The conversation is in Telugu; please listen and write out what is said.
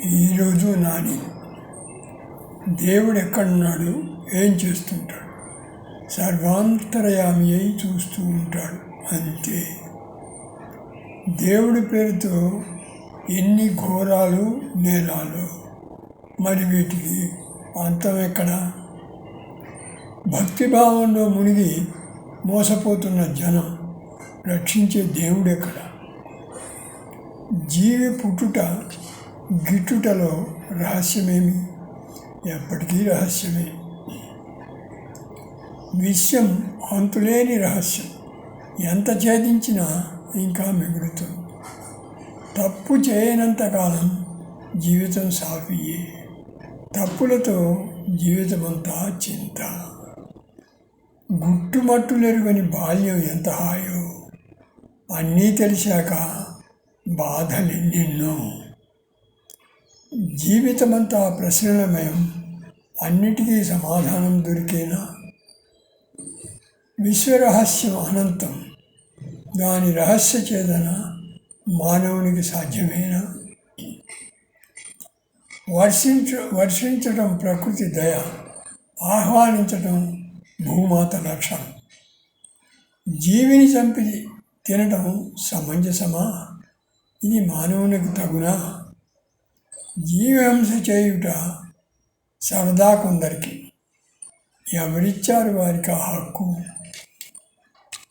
ఈరోజు నాని దేవుడు ఎక్కడున్నాడు, ఏం చేస్తుంటాడు? సర్వాంతర్యామి అయి చూస్తూ ఉంటాడు, అంతే. దేవుడి పేరుతో ఎన్ని ఘోరాలు నేరాలు, మరి వీటికి అంతం ఎక్కడ? భక్తిభావంలో మునిగి మోసపోతున్న జనం రక్షించే దేవుడు ఎక్కడ? జీవి పుట్టుట గిట్టుటలో రహస్యమేమి? ఎప్పటికీ రహస్యమే. విషయం అంతులేని రహస్యం. ఎంత ఛేదించినా ఇంకా మిగులుతుంది. తప్పు చేయనంతకాలం జీవితం సాఫీయే. తప్పులతో జీవితమంతా చింత. గుట్టుమట్టులెరుగని బాల్యం ఎంత హాయో, అన్నీ తెలిసాక బాధలెన్నెన్నో. జీవితమంతా ప్రశ్నలమయం, అన్నిటికీ సమాధానం దొరికేనా? విశ్వరహస్యం అనంతం, దాని రహస్య ఛేదన మానవునికి సాధ్యమేనా? వర్షించడం ప్రకృతి దయ, ఆహ్వానించడం భూమాత లక్షణం. జీవిని చంపి తినటం సమంజసమా? ఇది మానవునికి తగునా? జీవహింస చేయుట సరదా కొందరికి. ఎవరిచ్చారు వారికి ఆ హక్కు?